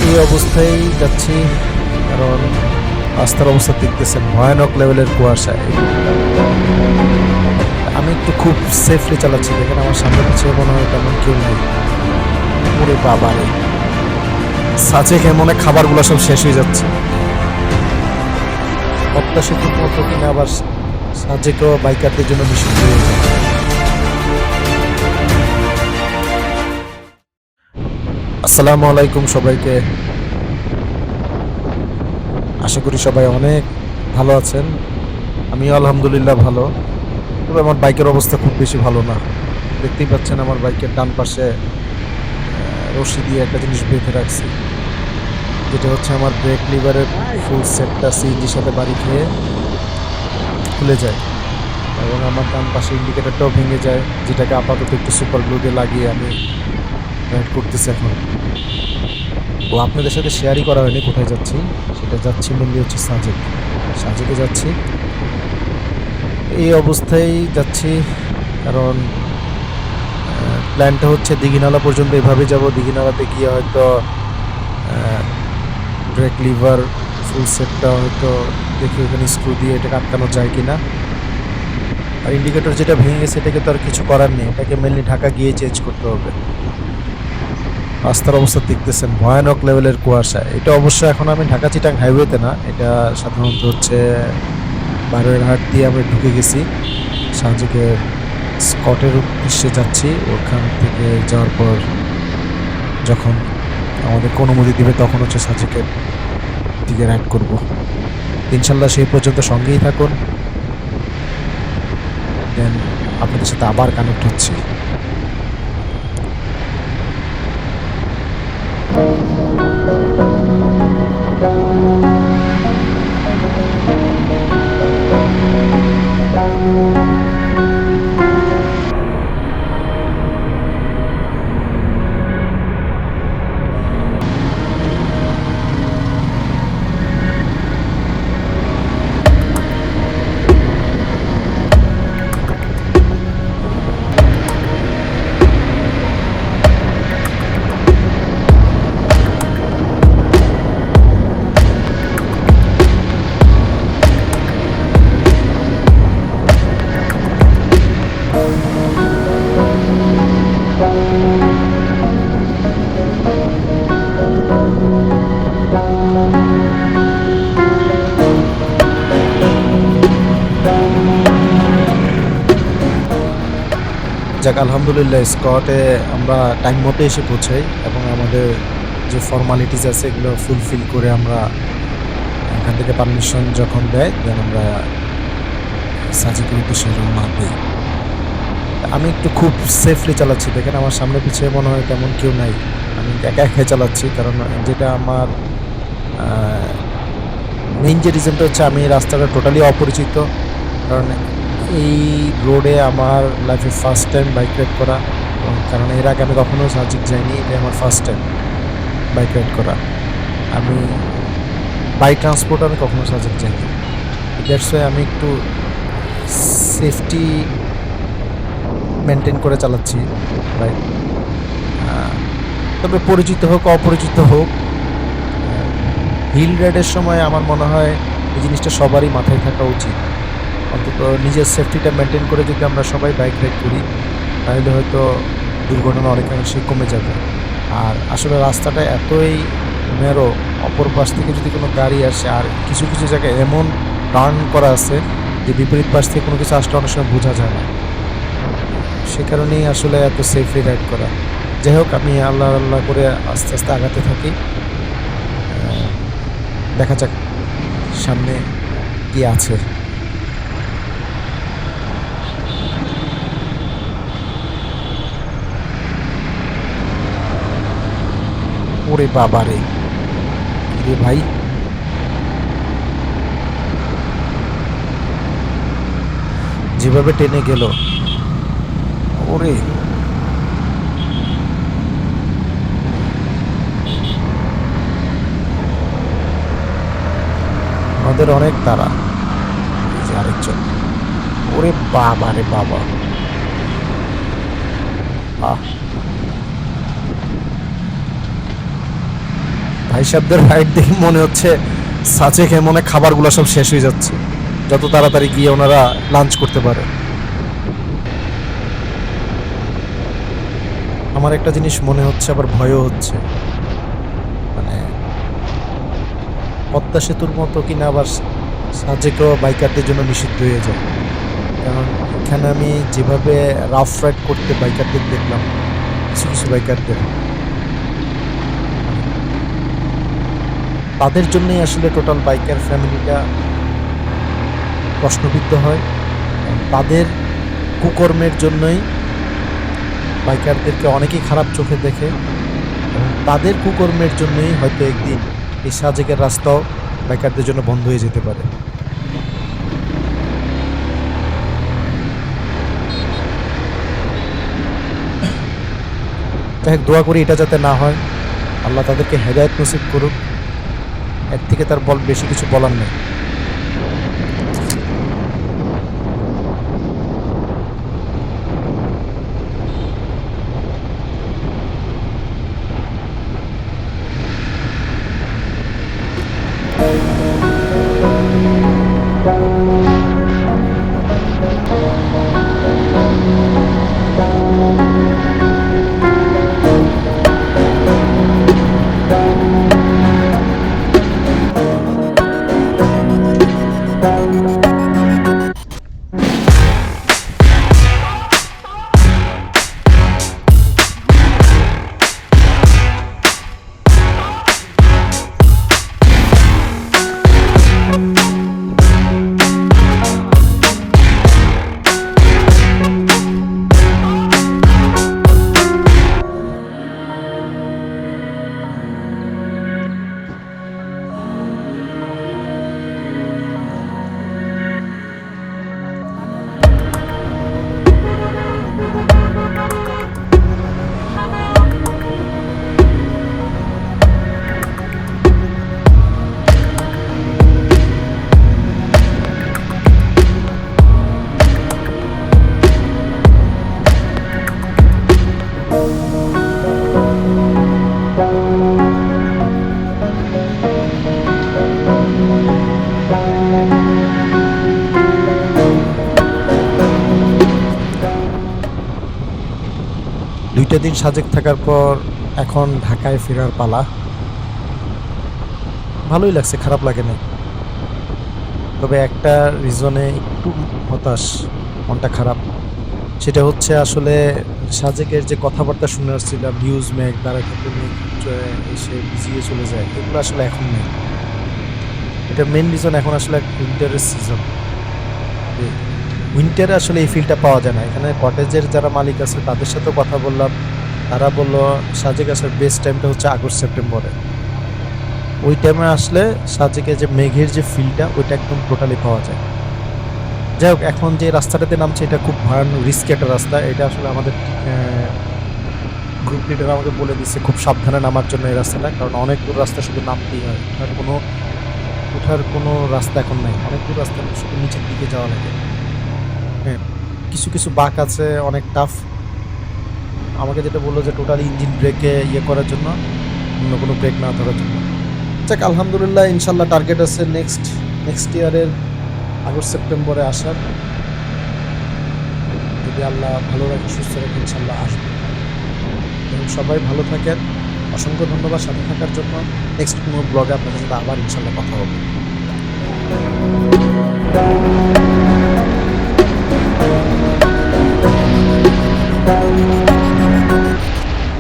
এই অবস্থায় যাচ্ছি, কারণ রাস্তার অবস্থা দেখতেছেন ভয়ানক লেভেলের কুয়াশা। আমি একটু খুব সেফলি চালাচ্ছি, দেখেন আমার সামনে পিছিয়ে মনে হয় তেমন কেউ নেই। ওরে বাবা রে, সাজেক মনে খাবারগুলো সব শেষ হয়ে যাচ্ছে। অত্যাশিত মতো কিনা আবার সাজেকও বাইকারদের জন্য নিষিদ্ধ হয়ে যায়। আসসালামু আলাইকুম সবাইকে, আশা করি সবাই অনেক ভালো আছেন। আমিও আলহামদুলিল্লাহ ভালো, তবে আমার বাইকের অবস্থা খুব বেশি ভালো না। দেখতেই পাচ্ছেন আমার বাইকের ডান পাশে রশি দিয়ে একটা জিনিস বেঁধে রাখছি, যেটা হচ্ছে আমার ব্রেক লিভারের ফুল সেটটা সিএনজির সাথে বাড়ি খেয়ে খুলে যায়, এবং আমার ডান পাশে ইন্ডিকেটারটাও ভেঙে যায়, যেটাকে আপাতত একটু সুপার গ্লু দিয়ে লাগিয়ে আমি রাইড করতেছি এখন। ও আপনাদের সাথে শেয়ারই করা হয়নি কোথায় যাচ্ছি, সেটা যাচ্ছি মেনলি হচ্ছে সাজেকে যাচ্ছি। এই অবস্থায় যাচ্ছি, কারণ প্ল্যানটা হচ্ছে দিঘিনালা পর্যন্ত এভাবে যাব। দিঘিনালাতে গিয়ে হয়তো ব্রেক লিভার ফুল সেটটা হয়তো দেখি ওখানে স্ক্রু দিয়ে এটাকে আটকানো যায় কিনা। আর ইন্ডিকেটর যেটা ভেঙে গেছে এটাকে তো আর কিছু করার নেই, এটাকে মেনলি ঢাকা গিয়ে চেঞ্জ করতে হবে। রাস্তার অবস্থা দেখতেছেন ভয়ানক লেভেলের কুয়াশা। এটা অবশ্য এখন আমি ঢাকা চিটাং হাইওয়েতে না, এটা সাধারণত হচ্ছে বারোয়ারহাট দিয়ে আমরা ঢুকে গেছি, সাজেকের স্কটের উদ্দেশ্যে যাচ্ছি। ওখান থেকে যাওয়ার পর যখন আমাদের অনুমতি দিবে তখন হচ্ছে সাজেকের দিকে রাইড করব। ইনশাল্লাহ সেই পর্যন্ত সঙ্গেই থাকুন, দেন আপনাদের সাথে আবার কানেক্ট হচ্ছি। যাক আলহামদুলিল্লাহ, স্কটে আমরা টাইম মতো এসে পৌঁছাই এবং আমাদের যে ফর্মালিটিস আছে এগুলো ফুলফিল করে আমরা এখান থেকে পারমিশন যখন দেয় দেন আমরা সাজেকের উদ্দেশ্যে রওনা দিই। আমি একটু খুব সেফলি চালাচ্ছি, দেখেন আমার সামনে পিছিয়ে মনে হয় তেমন কেউ নাই। আমি একা একাই চালাচ্ছি, কারণ যেটা আমার মেইন যে রিজনটা হচ্ছে আমি রাস্তাটা টোটালি অপরিচিত। কারণ এই রোডে আমার লাইফে ফার্স্ট টাইম বাইক রাইড করা, কারণ এর আগে আমি কখনো সাজেক যাইনি, এটা আমার ফার্স্ট টাইম বাইক রাইড করা। আমি বাই ট্রান্সপোর্ট আমি কখনো সাজেক যাইনি, দ্যাটস ওয়াই আমি একটু সেফটি মেনটেন করে চালাচ্ছি বাইক। তবে পরিচিত হোক অপরিচিত হোক, হিল রাইডের সময় আমার মনে হয় এই জিনিসটা সবারই মাথায় থাকা উচিত। অন্তত নিজের সেফটিটা মেনটেন করে যদি আমরা সবাই বাইক রাইড করি তাহলে হয়তো দুর্ঘটনা অনেকাংশেই কমে যাবে। আর আসলে রাস্তাটা এতই ন্যারো, অপর পাশ থেকে যদি কোনো গাড়ি আসে, আর কিছু কিছু জায়গায় এমন টার্ন করা আছে যে বিপরীত পাশ থেকে কোনো কিছু আসলে অনেক সময় বোঝা যায় না, সে কারণেই আসলে এত সেফলি রাইড করা। যাই হোক, আমি আল্লাহ আল্লাহ করে আস্তে আস্তে আগাতে থাকি, দেখা যাক সামনে কি আছে। ওরে বাবা রে, রে ভাই, যেভাবে টেনে গেল, ওরে আমাদের অনেক তারা। আরেকজন, ওরে বাবা রে বাবা, আহ ভাই সাহেবদের রাইড দেখে মনে হচ্ছে সাজেকে মনে খাবারগুলো সব শেষ হয়ে যাচ্ছে, যত তাড়াতাড়ি গিয়ে ওনারা লাঞ্চ করতে পারে। আমার একটা জিনিস মনে হচ্ছে, আবার ভয়ও হচ্ছে, মানে পদ্মা সেতুর মতো কিনা আবার সাজেকেও বাইকারদের জন্য নিষিদ্ধ হয়ে যায়। কারণ এখানে আমি যেভাবে রাফ রাইড করতে বাইকারদের দেখলাম, কিছু কিছু বাইকারদের, তাদের জন্যই আসলে টোটাল বাইকার ফ্যামিলিটা প্রশ্নবিদ্ধ হয়। তাদের কুকর্মের জন্যই বাইকারদেরকে অনেকেই খারাপ চোখে দেখে, এবং তাদের কুকর্মের জন্যই হয়তো একদিন এই সাজেকের রাস্তাও বাইকারদের জন্য বন্ধ হয়ে যেতে পারে। যাই হোক, দোয়া করি এটা যাতে না হয়, আল্লাহ তাদেরকে হেদায়েত নসিব করুক। এর থেকে তার বেশি কিছু বলার নেই। দুইটা দিন সাজেক থাকার পর এখন ঢাকায় ফেরার পালা। ভালোই লাগছে, খারাপ লাগে না। তবে একটা রিজনে একটু হতাশ, মনটা খারাপ। সেটা হচ্ছে আসলে সাজেকের যে কথাবার্তা শুনে আসছিলাম, হিউজ মেঘ, দ্বারা কিন্তু মেঘ এসে ভিজিয়ে চলে যায়, এগুলো আসলে এখন নেই। এটা মেন রিজন, এখন আসলে উইন্টারের সিজন। উইন্টারে আসলে এই ফিলটা পাওয়া যায় না। এখানে কটেজের যারা মালিক আছে তাদের সাথেও কথা বললাম, তারা বললো সাজেক আসার বেস্ট টাইমটা হচ্ছে আগস্ট সেপ্টেম্বরে। ওই টাইমে আসলে সাজেকে যে মেঘের যে ফিলটা ওইটা একদম টোটালি পাওয়া যায়। যাই হোক, এখন যে রাস্তাটাতে নামছে এটা খুব ভয়ানক রিস্কি একটা রাস্তা। এটা আসলে আমাদের গ্রুপ লিডার আমাকে বলে দিচ্ছে খুব সাবধানে নামার জন্য এই রাস্তাটা, কারণ অনেক দূর রাস্তা শুধু নামতেই হয়, ওঠার কোনো রাস্তা এখন নাই। অনেক দূর রাস্তা শুধু নিচের দিকে যাওয়া লাগে। হ্যাঁ, কিছু কিছু বাঁক আছে, অনেক টাফ। আমাকে যেটা বললো যে টোটালি ইঞ্জিন ব্রেকে ইয়ে করার জন্য, অন্য কোনো ব্রেক না ধরার জন্য। যাক, আলহামদুলিল্লাহ, ইনশাল্লাহ টার্গেট আছে নেক্সট ইয়ারের আগস্ট সেপ্টেম্বরে আসার। যদি আল্লাহ ভালো রাখে, সুস্থ রাখে, ইনশাল্লাহ আসবে। এবং সবাই ভালো থাকেন, অসংখ্য ধন্যবাদ সাথে থাকার জন্য। নেক্সট কোনো ব্লগে আপনাদের সাথে আবার ইনশাল্লাহ কথা হবে।